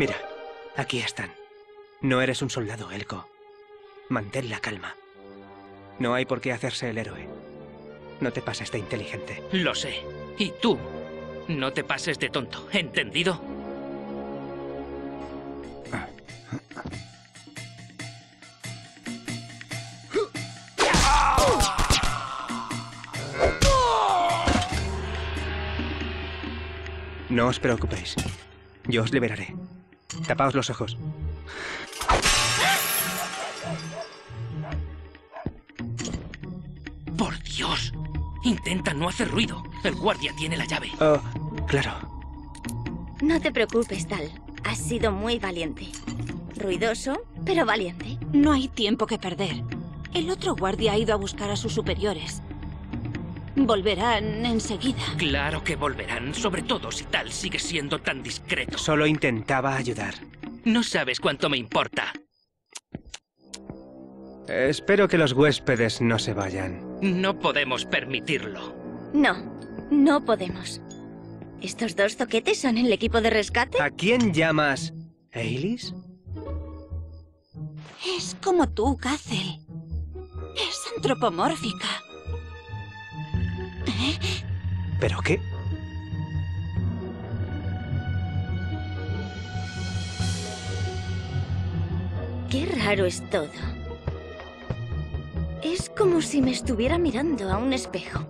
Mira, aquí están. No eres un soldado, Elko. Mantén la calma. No hay por qué hacerse el héroe. No te pases de inteligente. Lo sé. Y tú, no te pases de tonto, ¿entendido? No os preocupéis. Yo os liberaré. Tapaos los ojos. ¡Por Dios! Intenta no hacer ruido. El guardia tiene la llave. Oh, claro. No te preocupes, Tal. Has sido muy valiente. Ruidoso, pero valiente. No hay tiempo que perder. El otro guardia ha ido a buscar a sus superiores. Volverán enseguida. Claro que volverán, sobre todo si Tal sigue siendo tan discreto. Solo intentaba ayudar. No sabes cuánto me importa. Espero que los huéspedes no se vayan. No podemos permitirlo. No, no podemos. ¿Estos dos zoquetes son el equipo de rescate? ¿A quién llamas? ¿Ailis? Es como tú, Cazel. Es antropomórfica. ¿Pero qué? Qué raro es todo. Es como si me estuviera mirando a un espejo.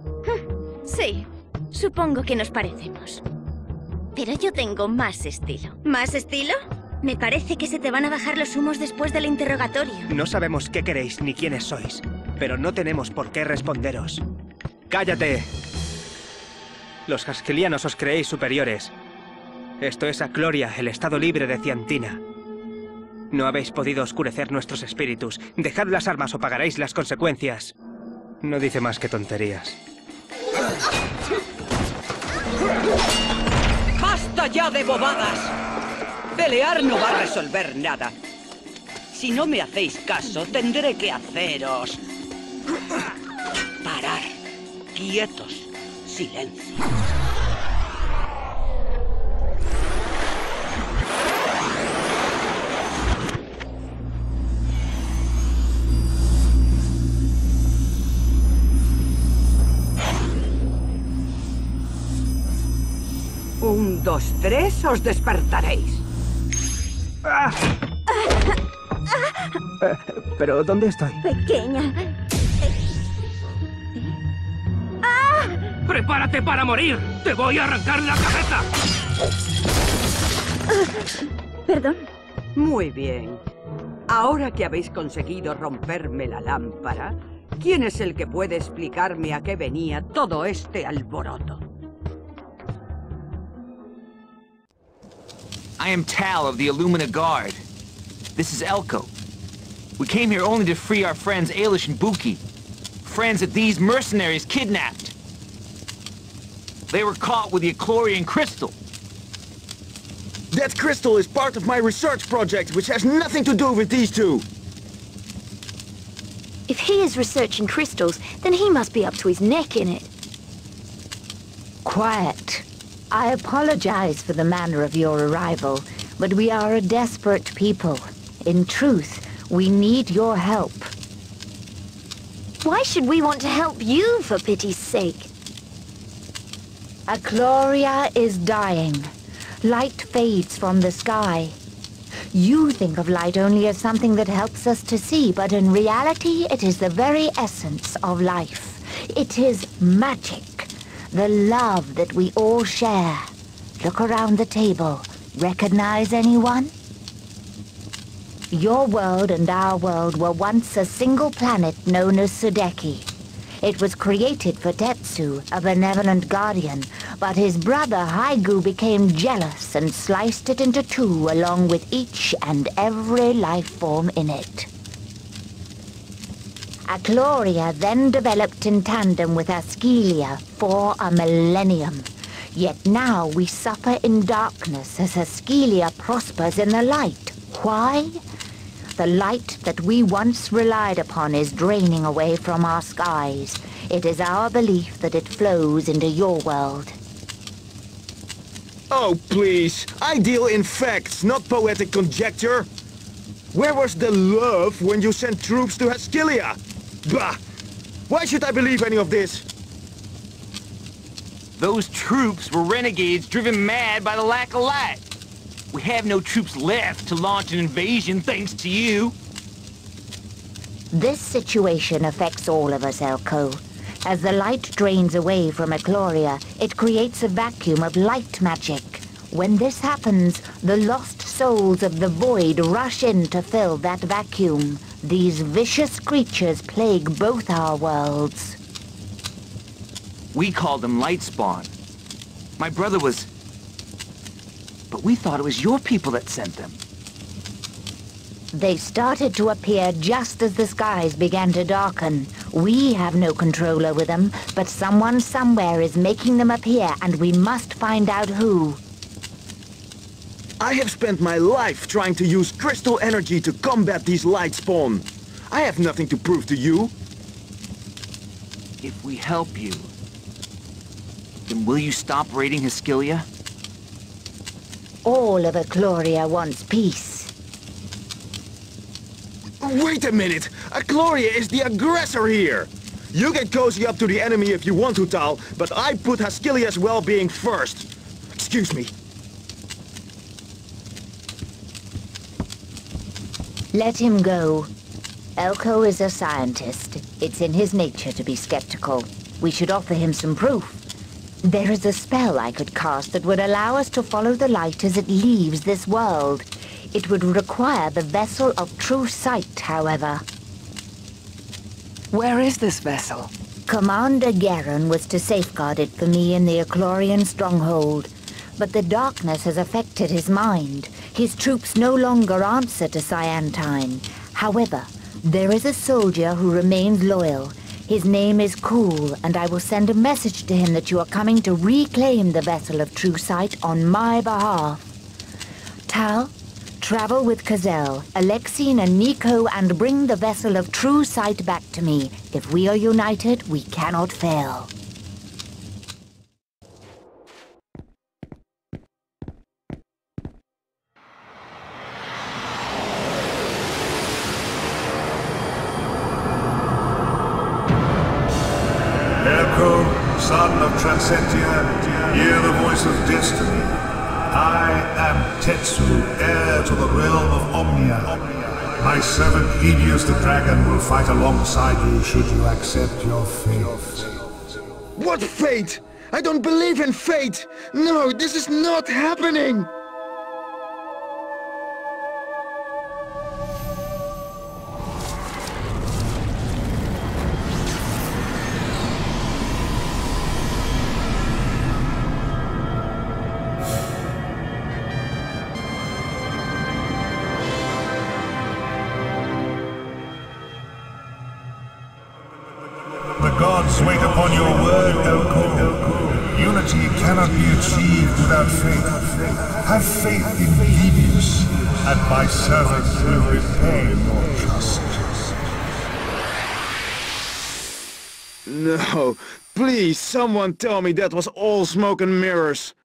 Sí, supongo que nos parecemos. Pero yo tengo más estilo. ¿Más estilo? Me parece que se te van a bajar los humos después del interrogatorio. No sabemos qué queréis ni quiénes sois, pero no tenemos por qué responderos. ¡Cállate! Los haskelianos os creéis superiores. Esto es Akloria, el estado libre de Ciantina. No habéis podido oscurecer nuestros espíritus. Dejad las armas o pagaréis las consecuencias. No dice más que tonterías. ¡Basta ya de bobadas! Pelear no va a resolver nada. Si no me hacéis caso, tendré que haceros... parar. Quietos. Silencio. Un, dos, tres, os despertaréis. ¿Pero dónde estoy? Pequeña. ¡Prepárate para morir! ¡Te voy a arrancar la cabeza! Perdón. Muy bien. Ahora que habéis conseguido romperme la lámpara, ¿quién es el que puede explicarme a qué venía todo este alboroto? I am Tal of the Illumina Guard. This is Elko. We came here only to free our friends Ailish and Buki. Friends that these mercenaries kidnapped. They were caught with the Aklorian crystal. That crystal is part of my research project, which has nothing to do with these two. If he is researching crystals, then he must be up to his neck in it. Quiet. I apologize for the manner of your arrival, but we are a desperate people. In truth, we need your help. Why should we want to help you, for pity's sake? Akloria is dying. Light fades from the sky. You think of light only as something that helps us to see, but in reality, it is the very essence of life. It is magic. The love that we all share. Look around the table. Recognize anyone? Your world and our world were once a single planet known as Sudeki. It was created for Tetsu, a benevolent guardian, but his brother Haigu became jealous and sliced it into two along with each and every life form in it. Akloria then developed in tandem with Askelia for a millennium. Yet now we suffer in darkness as Askelia prospers in the light. Why? The light that we once relied upon is draining away from our skies. It is our belief that it flows into your world. Oh, please. I deal in facts, not poetic conjecture. Where was the love when you sent troops to Haskilia? Bah! Why should I believe any of this? Those troops were renegades driven mad by the lack of light. We have no troops left to launch an invasion thanks to you. This situation affects all of us, Elko. As the light drains away from Akloria, it creates a vacuum of light magic. When this happens, the lost souls of the void rush in to fill that vacuum. These vicious creatures plague both our worlds. We called them Lightspawn. My brother was... But we thought it was your people that sent them. They started to appear just as the skies began to darken. We have no control over them, but someone somewhere is making them appear, and we must find out who. I have spent my life trying to use crystal energy to combat these Lightspawn. I have nothing to prove to you. If we help you, then will you stop raiding Haskilia? All of Akloria wants peace. Wait a minute! Akloria is the aggressor here! You can cozy up to the enemy if you want to, Tal, but I put Haskilia's well-being first. Excuse me. Let him go. Elko is a scientist. It's in his nature to be skeptical. We should offer him some proof. There is a spell I could cast that would allow us to follow the light as it leaves this world. It would require the vessel of true sight, however. Where is this vessel? Commander Garen was to safeguard it for me in the Aklorian stronghold. But the darkness has affected his mind. His troops no longer answer to Cyantine. However, there is a soldier who remains loyal. His name is Cool, and I will send a message to him that you are coming to reclaim the vessel of true sight on my behalf. Tal, travel with Kazel, Alexine and Nico and bring the vessel of true sight back to me. If we are united, we cannot fail. Son of Transcentia, hear the voice of destiny. I am Tetsu, heir to the realm of Omnia. My servant Edius the Dragon will fight alongside you should you accept your fate. What fate? I don't believe in fate! No, this is not happening! Gods wait upon your word, Elko. Unity cannot be achieved without faith. Have faith in Vídeos, and my servants will repay your trust. No, please, someone tell me that was all smoke and mirrors.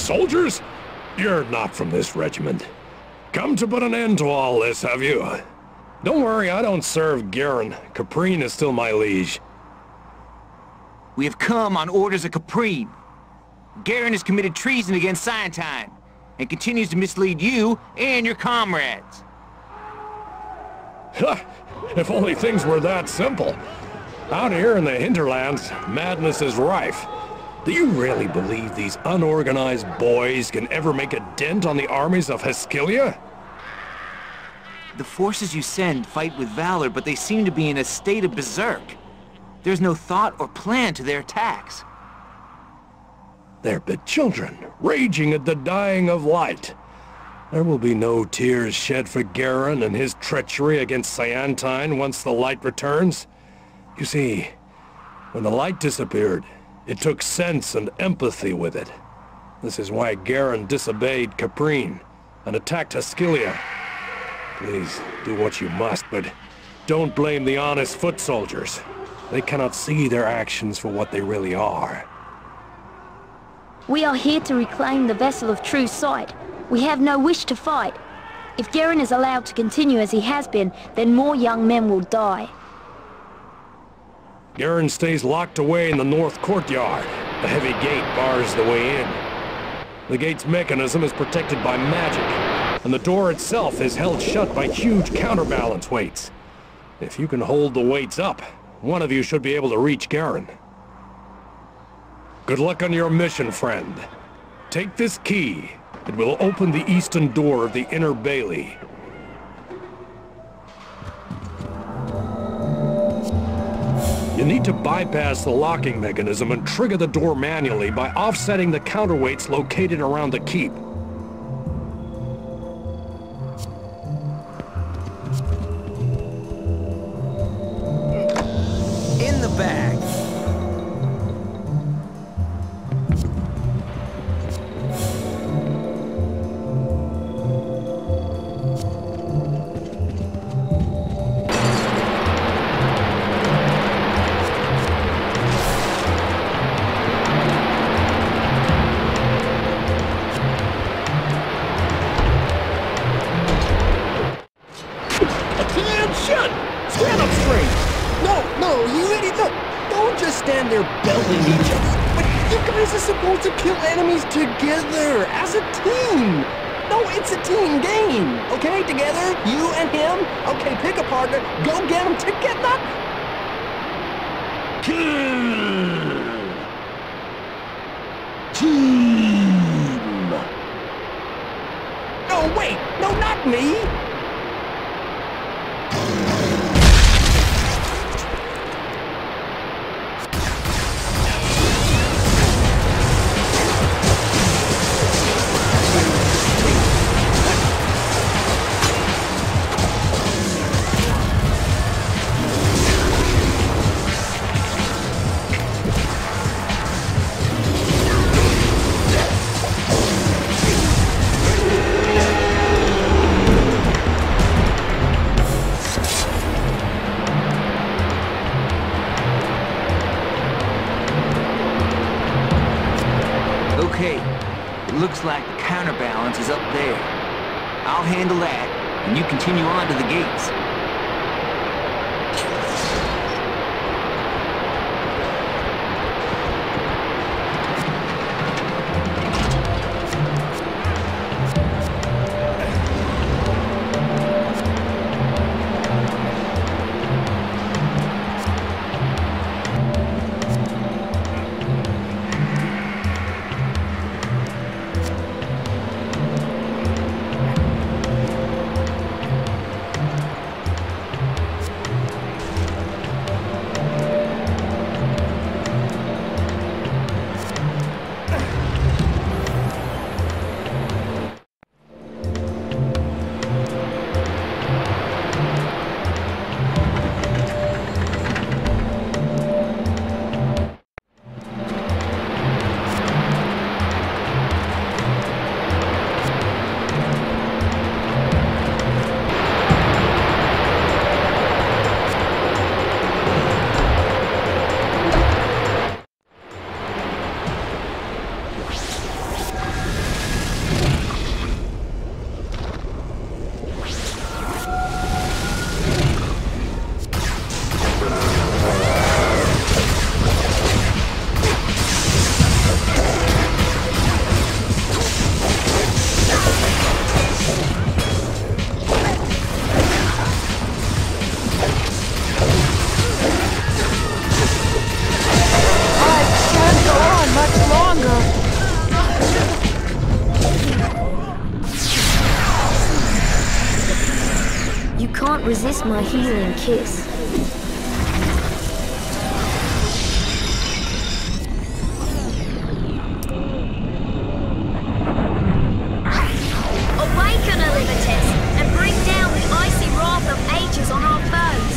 soldiers? You're not from this regiment. Come to put an end to all this, have you? Don't worry, I don't serve Garen. Caprine is still my liege. We have come on orders of Caprine. Garen has committed treason against Scientine and continues to mislead you and your comrades. If only things were that simple. Out here in the hinterlands, madness is rife. Do you really believe these unorganized boys can ever make a dent on the armies of Heskylia? The forces you send fight with valor, but they seem to be in a state of berserk. There's no thought or plan to their attacks. They're but children, raging at the dying of light. There will be no tears shed for Garen and his treachery against Scientine once the light returns. You see, when the light disappeared, it took sense and empathy with it. This is why Garen disobeyed Caprine and attacked Heskylia. Please, do what you must, but don't blame the honest foot soldiers. They cannot see their actions for what they really are. We are here to reclaim the vessel of true sight. We have no wish to fight. If Garen is allowed to continue as he has been, then more young men will die. Garen stays locked away in the north courtyard. A heavy gate bars the way in. The gate's mechanism is protected by magic, and the door itself is held shut by huge counterbalance weights. If you can hold the weights up, one of you should be able to reach Garen. Good luck on your mission, friend. Take this key. It will open the eastern door of the inner bailey. You need to bypass the locking mechanism and trigger the door manually by offsetting the counterweights located around the keep. In the bag. Stand there belting each other. But you guys are supposed to kill enemies together, as a team. No, it's a team game, okay? Together, you and him. Okay, pick a partner. Go get them together. Team. No, wait. No, not me. Looks like the counterbalance is up there. I'll handle that, and you continue on to the gates. can't resist my healing kiss. Awaken, Elivates, and bring down the icy wrath of ages on our foes.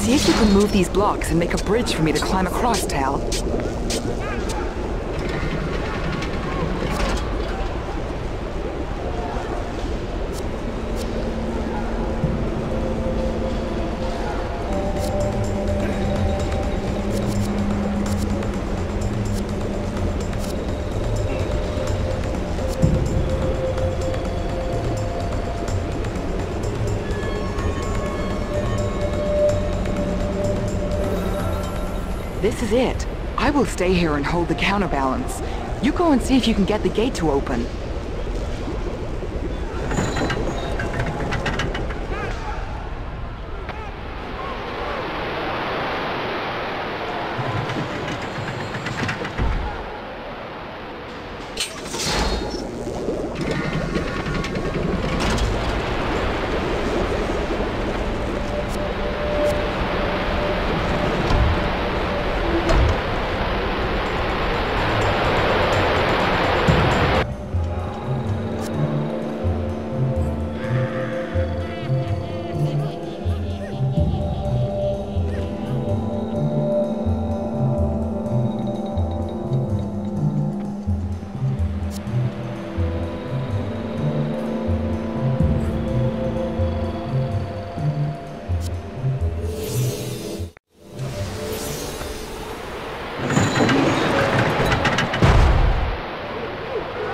See if you can move these blocks and make a bridge for me to climb across, Tal. This is it. I will stay here and hold the counterbalance. You go and see if you can get the gate to open.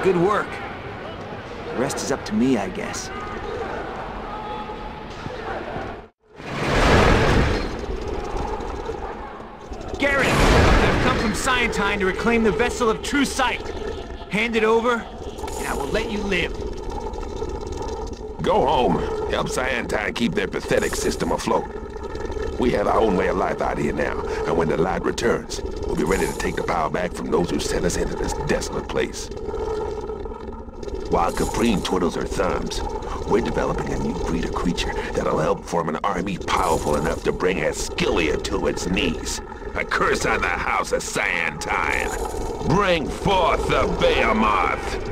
Good work. The rest is up to me, I guess. Garrett! I've come from Scientine to reclaim the vessel of true sight. Hand it over, and I will let you live. Go home. Help Scientine keep their pathetic system afloat. We have our own way of life out here now, and when the light returns, we'll be ready to take the power back from those who sent us into this desolate place. While Caprine twiddles her thumbs, we're developing a new breed of creature that'll help form an army powerful enough to bring Askylia to its knees. A curse on the house of Scientine. Bring forth the Behemoth!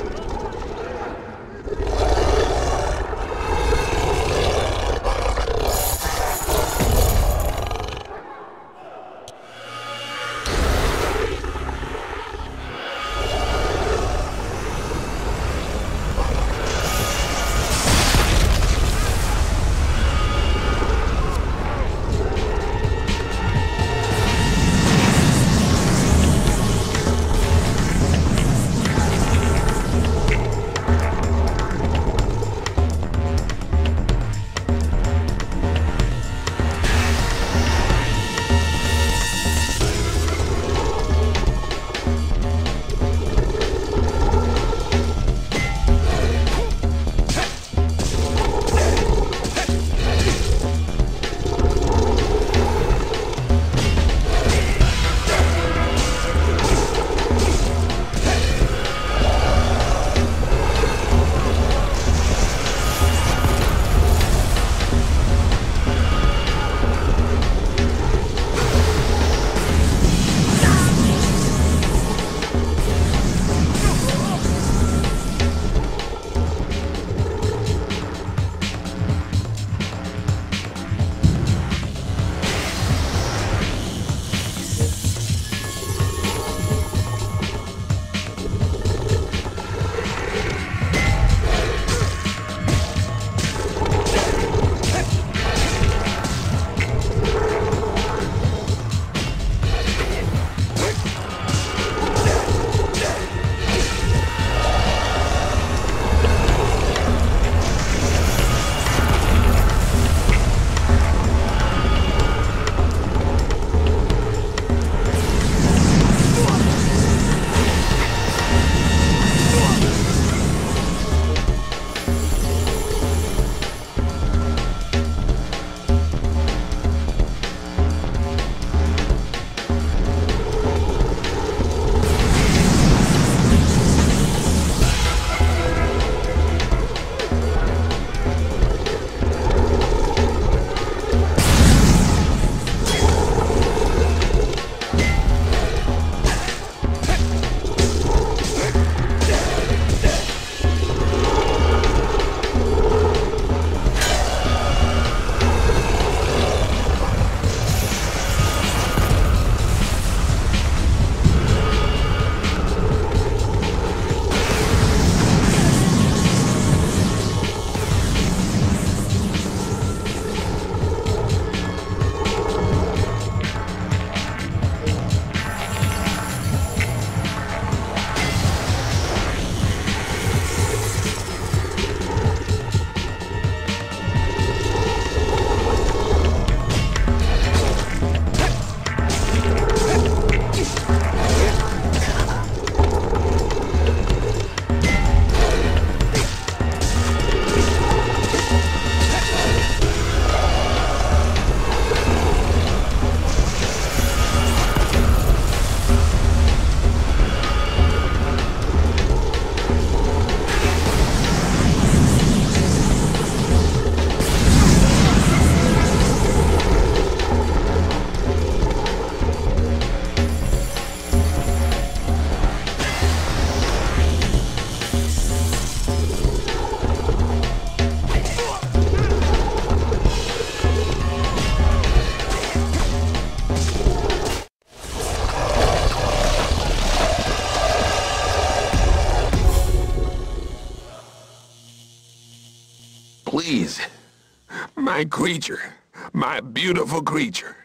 My creature. My beautiful creature.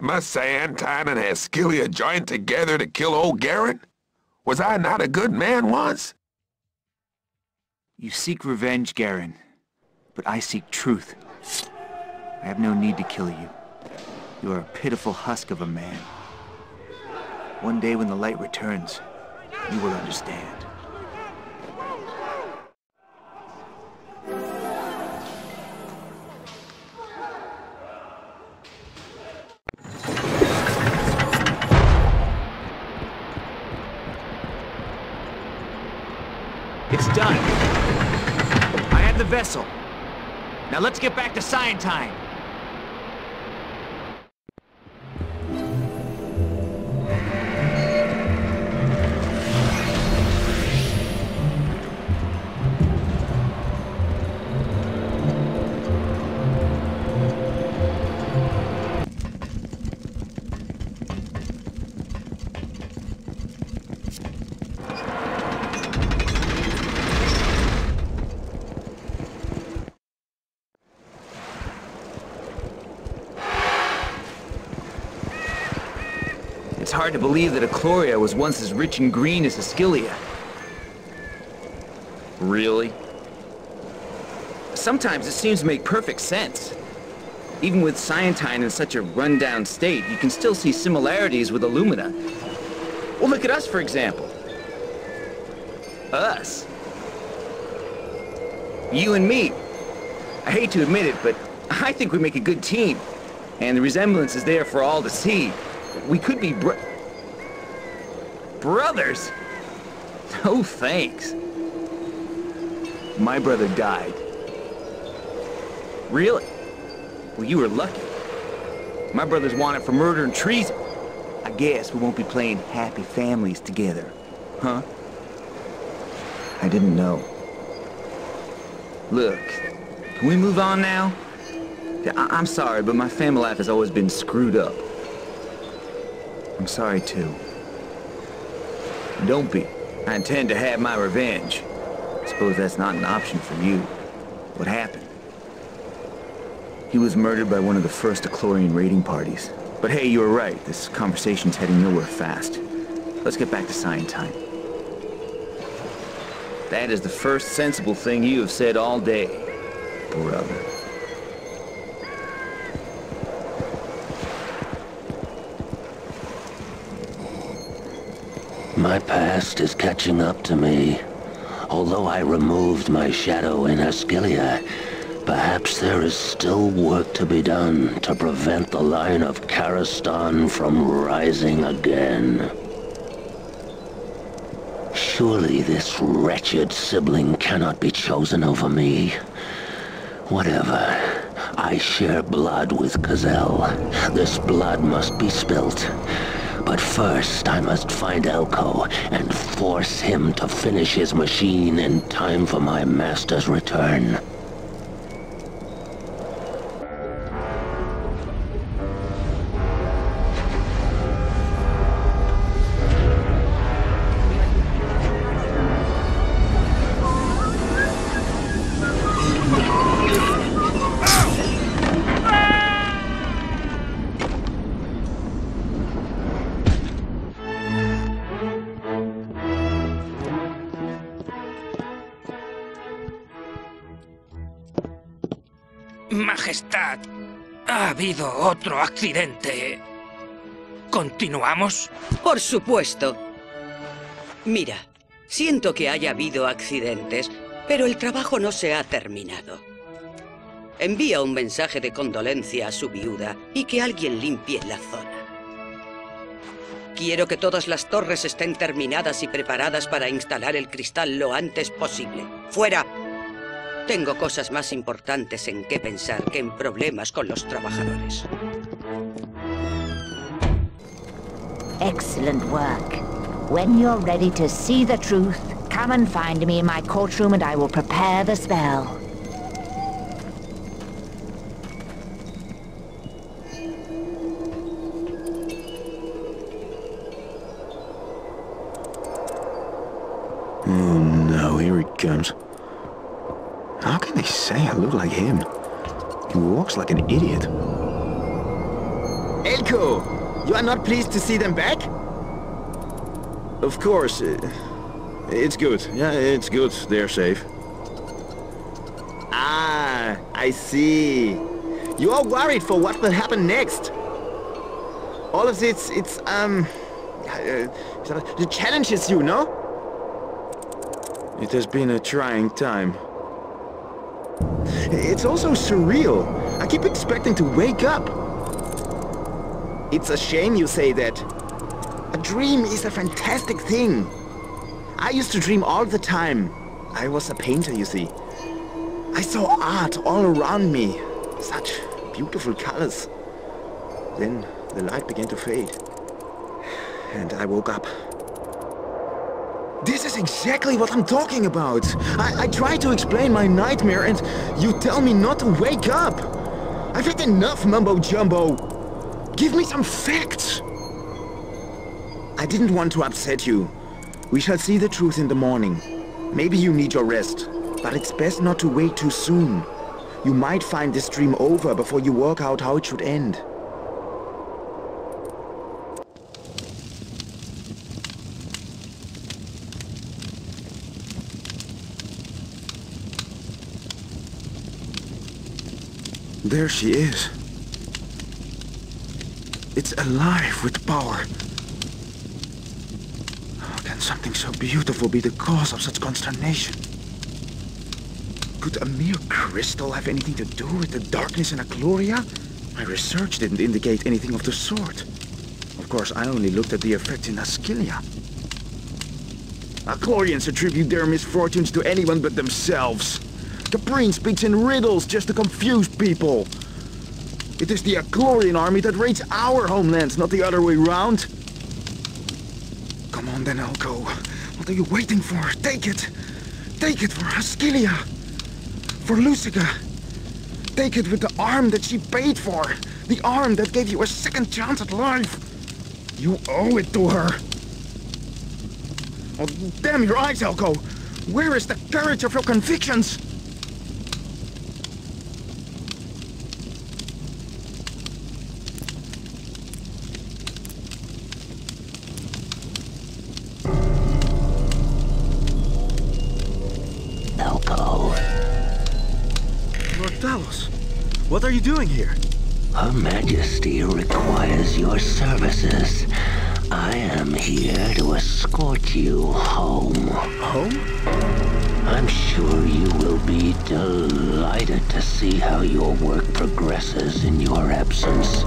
Must Sayantine and Ascilia join together to kill old Garen? Was I not a good man once? You seek revenge, Garen, but I seek truth. I have no need to kill you. You are a pitiful husk of a man. One day when the light returns, you will understand. It's done. I have the vessel. Now let's get back to Sayantine. It's hard to believe that Akloria was once as rich and green as Ascilia. Really? Sometimes it seems to make perfect sense. Even with Sayantine in such a run-down state, you can still see similarities with Illumina. Well, look at us, for example. Us. You and me. I hate to admit it, but I think we make a good team. And the resemblance is there for all to see. We could be brothers? No thanks. My brother died. Really? Well, you were lucky. My brother's wanted for murder and treason. I guess we won't be playing happy families together, huh? I didn't know. Look, can we move on now? I'm sorry, but my family life has always been screwed up. I'm sorry, too. Don't be. I intend to have my revenge. I suppose that's not an option for you. What happened? He was murdered by one of the first Aklorian raiding parties. But hey, you were right. This conversation's heading nowhere fast. Let's get back to Sayantine. That is the first sensible thing you have said all day, brother. My past is catching up to me. Although I removed my shadow in Ascilia, perhaps there is still work to be done to prevent the line of Karistan from rising again. Surely this wretched sibling cannot be chosen over me. Whatever. I share blood with Kazel. This blood must be spilt. But first, I must find Elko and force him to finish his machine in time for my master's return. Majestad, ha habido otro accidente. ¿Continuamos? Por supuesto. Mira, siento que haya habido accidentes, pero el trabajo no se ha terminado. Envía un mensaje de condolencia a su viuda y que alguien limpie la zona. Quiero que todas las torres estén terminadas y preparadas para instalar el cristal lo antes posible. ¡Fuera! Tengo cosas más importantes en que pensar que en problemas con los trabajadores. Excellent work. When you're ready to see the truth, come and find me in my courtroom and I will prepare the spell. Oh no, here it comes. How can they say I look like him? He walks like an idiot. Elko! You are not pleased to see them back? Of course. It's good. Yeah, it's good. They're safe. Ah, I see. You are worried for what will happen next. All of this, it challenges you, no? It has been a trying time. It's also surreal. I keep expecting to wake up. It's a shame you say that. A dream is a fantastic thing. I used to dream all the time. I was a painter, you see. I saw art all around me. Such beautiful colors. Then the light began to fade. And I woke up. This is exactly what I'm talking about. I try to explain my nightmare and you tell me not to wake up. I've had enough mumbo-jumbo. Give me some facts. I didn't want to upset you. We shall see the truth in the morning. Maybe you need your rest, but it's best not to wait too soon. You might find this dream over before you work out how it should end. There she is. It's alive with power. How can something so beautiful be the cause of such consternation? Could a mere crystal have anything to do with the darkness in Akloria? My research didn't indicate anything of the sort. Of course, I only looked at the effects in Askylia. Aklorians attribute their misfortunes to anyone but themselves. Caprine speaks in riddles just to confuse people. It is the Aklorian army that raids our homelands, not the other way round. Come on then, Elko. What are you waiting for? Take it! Take it for Askylia! For Lucica! Take it with the arm that she paid for! The arm that gave you a second chance at life! You owe it to her! Oh, damn your eyes, Elko! Where is the courage of your convictions? What are you doing here? Her Majesty requires your services. I am here to escort you home. Home? I'm sure you will be delighted to see how your work progresses in your absence.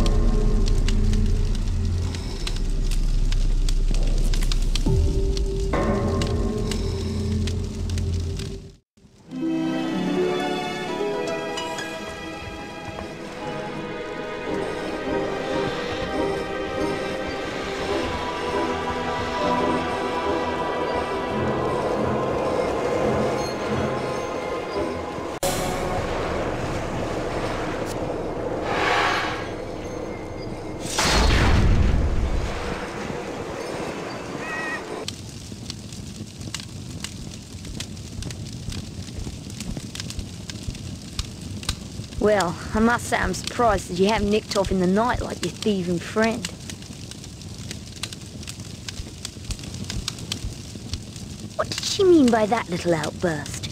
Well, I must say I'm surprised that you haven't nicked off in the night like your thieving friend. What did she mean by that little outburst?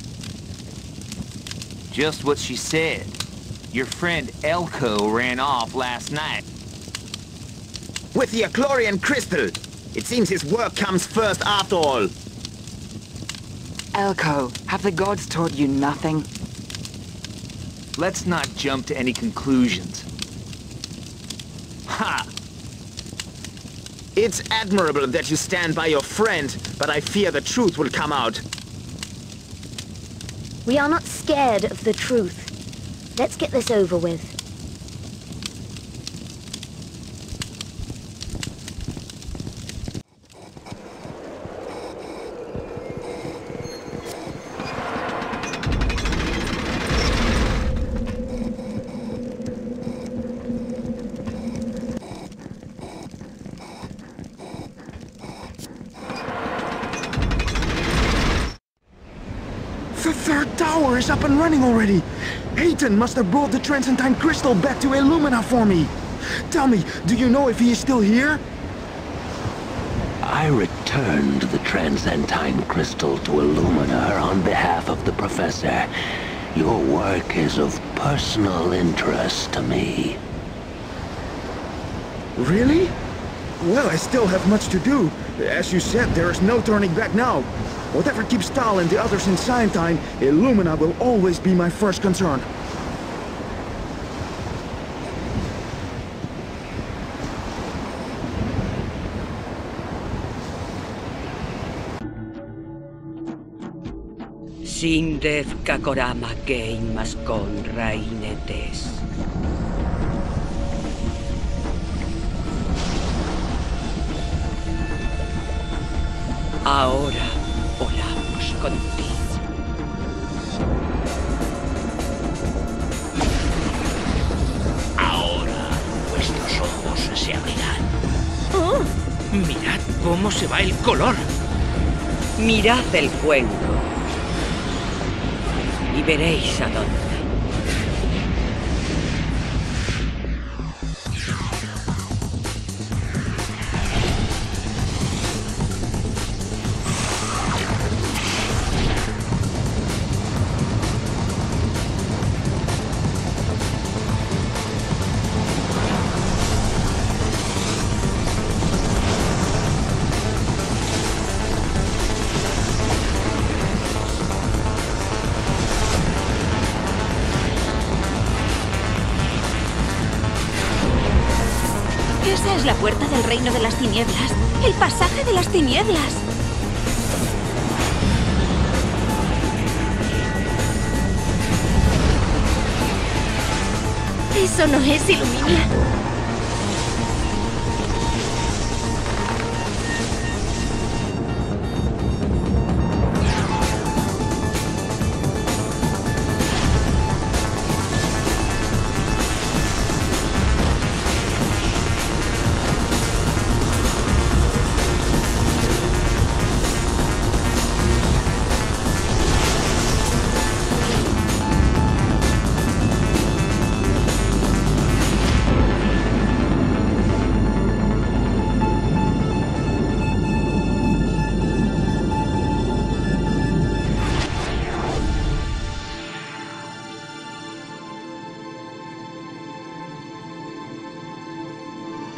Just what she said. Your friend Elko ran off last night. With the Aklorian crystal! It seems his work comes first after all. Elko, have the gods taught you nothing? Let's not jump to any conclusions. Ha! It's admirable that you stand by your friend, but I fear the truth will come out. We are not scared of the truth. Let's get this over with. The third tower is up and running already. Hayton must have brought the transcendent crystal back to Illumina for me. Tell me, do you know if he is still here? I returned the transcendent crystal to Illumina on behalf of the Professor. Your work is of personal interest to me. Really? Well, I still have much to do. As you said, there is no turning back now. Whatever keeps Tal and the others in Scientine, Illumina will always be my first concern. Sindev kakorama kein maskon rainetes. Ahora volamos contigo. Ahora vuestros ojos se abrirán. ¡Oh! Mirad cómo se va el color. Mirad el cuenco y veréis a dónde. Esa es la puerta del reino de las tinieblas. El pasaje de las tinieblas. Eso no es Illumina.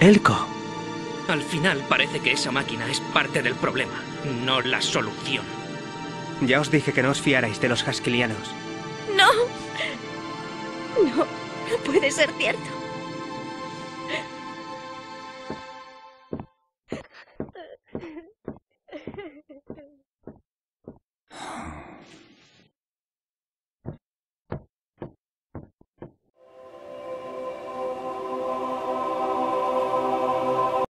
Elko. Al final parece que esa máquina es parte del problema, no la solución. Ya os dije que no os fiarais de los haskelianos. No. No, no puede ser cierto.